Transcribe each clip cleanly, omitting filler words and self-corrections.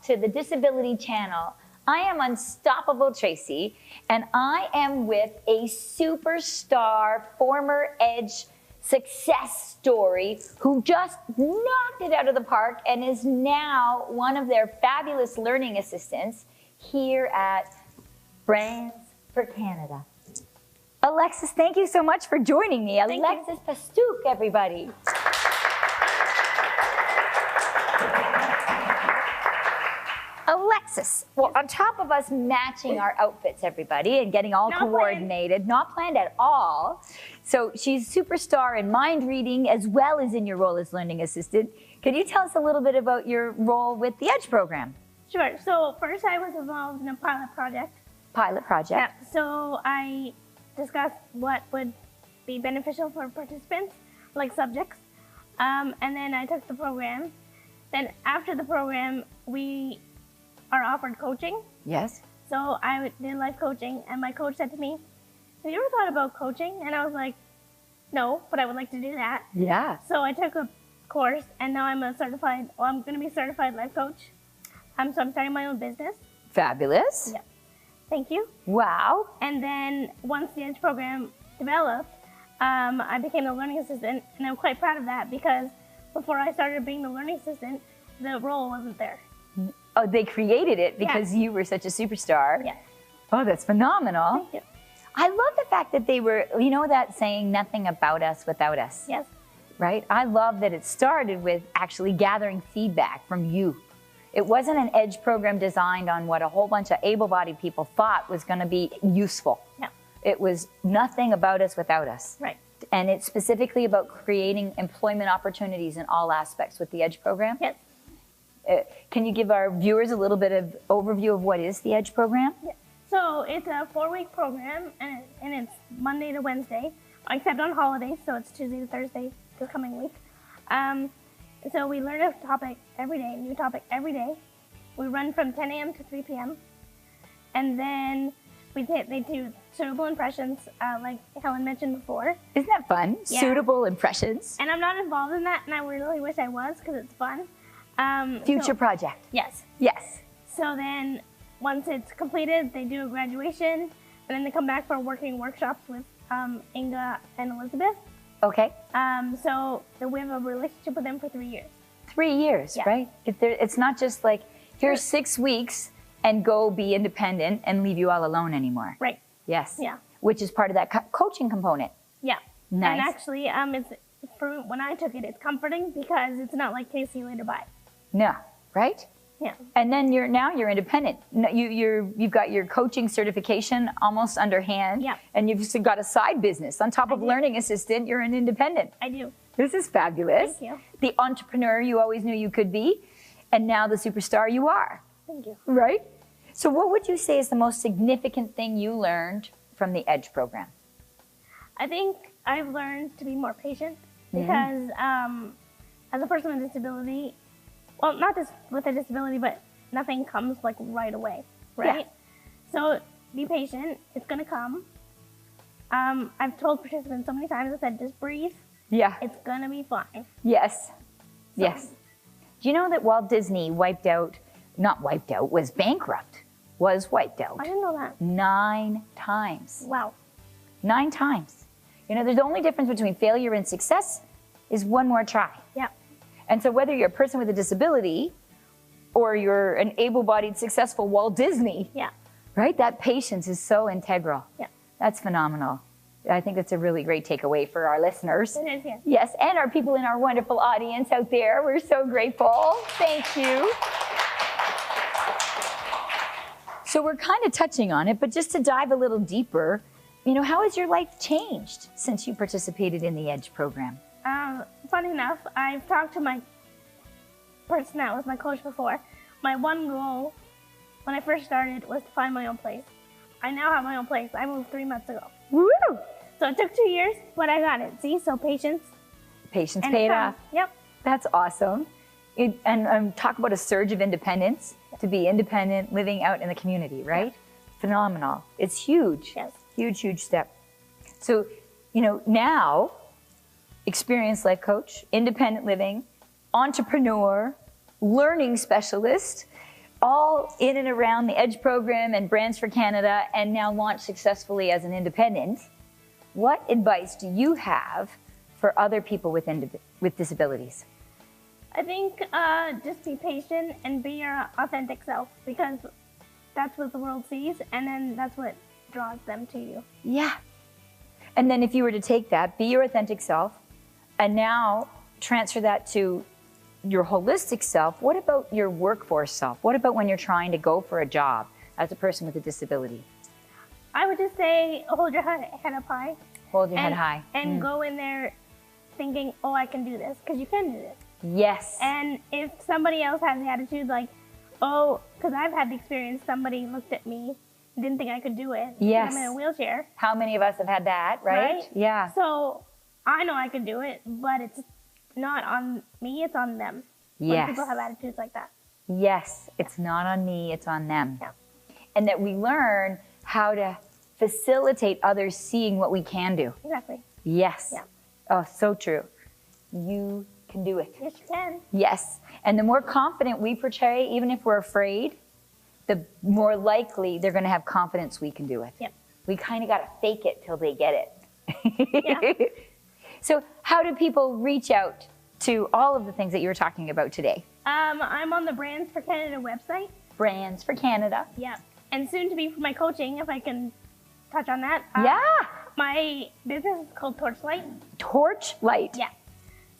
to the Disability Channel. I am Unstoppable Tracy, and I am with a superstar former Edge success story who just knocked it out of the park and is now one of their fabulous learning assistants here at Brands for Canada. Alexis, thank you so much for joining me. Alexis Pastouk, everybody. Alexis, well, on top of us matching our outfits, everybody, and getting all coordinated, not planned at all. So she's superstar in mind reading as well as in your role as learning assistant. Can you tell us a little bit about your role with the EDGE program? Sure. So first I was involved in a pilot project. Pilot project. Yeah. So I discussed what would be beneficial for participants, like subjects. And then I took the program. Then after the program, we are offered coaching. Yes. So I did life coaching, and my coach said to me, have you ever thought about coaching? And I was like, no, but I would like to do that. Yeah. So I took a course, and now I'm I'm going to be certified life coach. So I'm starting my own business. Fabulous. Yeah. Thank you. Wow. And then once the EDGE program developed, I became the learning assistant, and I'm quite proud of that because before I started being the learning assistant, the role wasn't there. Oh, they created it because you were such a superstar. Yes. Oh, that's phenomenal. Thank you. I love the fact that they were, you know that saying, nothing about us without us? Yes. Right? I love that it started with actually gathering feedback from you. It wasn't an EDGE program designed on what a whole bunch of able-bodied people thought was going to be useful. Yeah. It was nothing about us without us. Right. And it's specifically about creating employment opportunities in all aspects with the EDGE program. Yes. Can you give our viewers a little bit of overview of what is the EDGE program? Yeah. So it's a 4-week program, and it's Monday to Wednesday, except on holidays, so it's Tuesday to Thursday this coming week. So we learn a topic every day, a new topic every day. We run from 10 a.m. to 3 p.m. And then they do suitable impressions, like Helen mentioned before. Isn't that fun? Yeah. Suitable impressions. And I'm not involved in that, and I really wish I was because it's fun. Future project. Yes. Yes. So then once it's completed, they do a graduation, and then they come back for working workshops with Inga and Elizabeth. Okay. So we have a relationship with them for 3 years. 3 years, Yeah. right? It's not just like, here's 6 weeks and go be independent and leave you all alone anymore. Right. Yes. Yeah. Which is part of that coaching component. Yeah. Nice. And actually, for when I took it, it's comforting because it's not like, okay, see you later, bye. No, right? Yeah. And then you're independent. You've got your coaching certification almost underhand. Yeah. And you've just got a side business. On top of learning assistant, you're an independent. I do. This is fabulous. Thank you. The entrepreneur you always knew you could be, and now the superstar you are. Thank you. Right? So what would you say is the most significant thing you learned from the EDGE program? I think I've learned to be more patient because as a person with a disability, well, not just with a disability, but nothing comes like right away, right? Yeah. So be patient. It's going to come. I've told participants so many times, I said, just breathe. Yeah. It's going to be fine. Yes. So, yes. Do you know that Walt Disney was bankrupt, was wiped out? I didn't know that. 9 times. Wow. 9 times. You know, there's the only difference between failure and success is one more try. Yeah. And so whether you're a person with a disability or you're an able-bodied, successful Walt Disney, yeah, right? That patience is so integral. Yeah. That's phenomenal. I think that's a really great takeaway for our listeners. It is, yes. Yes, and our people in our wonderful audience out there. We're so grateful. Thank you. So we're kind of touching on it, but just to dive a little deeper, you know, how has your life changed since you participated in the EDGE program? Funny enough, I've talked to my person that was my coach before. My one goal when I first started was to find my own place. I now have my own place. I moved 3 months ago. Woo! So it took 2 years, but I got it. See, so patience. Patience paid off. Yep. That's awesome. And talk about a surge of independence, to be independent, living out in the community, right? Yeah. Phenomenal. It's huge. Yes. Huge, huge step. So, you know, now, experienced life coach, independent living, entrepreneur, learning specialist, all in and around the EDGE program and Brands for Canada and now launched successfully as an independent. What advice do you have for other people with disabilities? I think just be patient and be your authentic self, because that's what the world sees, and then that's what draws them to you. Yeah. And then if you were to take that, be your authentic self, and now transfer that to your holistic self, what about your workforce self? What about when you're trying to go for a job as a person with a disability? I would just say hold your head up high. Hold your head high. And go in there thinking, oh, I can do this, because you can do this. Yes. And if somebody else has the attitude like, oh, because I've had the experience, somebody looked at me, didn't think I could do it. Yes. I'm in a wheelchair. How many of us have had that, right? Yeah. So I know I can do it, but it's not on me, it's on them. Yes. When people have attitudes like that. Yes, it's not on me, it's on them. Yeah. And that we learn how to facilitate others seeing what we can do. Exactly. Yes. Yeah. Oh, so true. You can do it. Yes, you can. Yes. And the more confident we portray, even if we're afraid, the more likely they're going to have confidence we can do it. Yep. We kind of got to fake it till they get it. Yeah. So how do people reach out to all of the things that you were talking about today? I'm on the Brands for Canada website. Brands for Canada. Yeah. And soon to be for my coaching, if I can touch on that. Yeah. My business is called Torchlight. Torchlight. Yeah.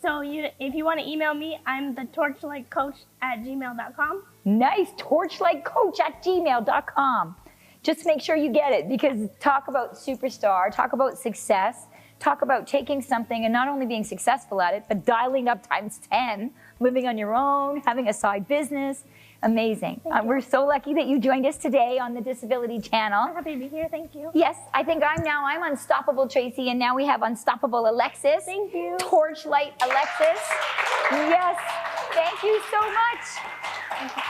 So if you want to email me, I'm the torchlightcoach@gmail.com. Nice. Torchlightcoach@gmail.com. Just make sure you get it, because talk about superstar, talk about success, talk about taking something and not only being successful at it, but dialing up times 10, living on your own, having a side business. Amazing. We're so lucky that you joined us today on the Disability Channel. I'm happy to be here. Thank you. Yes, I think I'm Unstoppable Tracy, and now we have Unstoppable Alexis. Thank you. Torchlight Alexis. Yes, thank you so much. Thank you.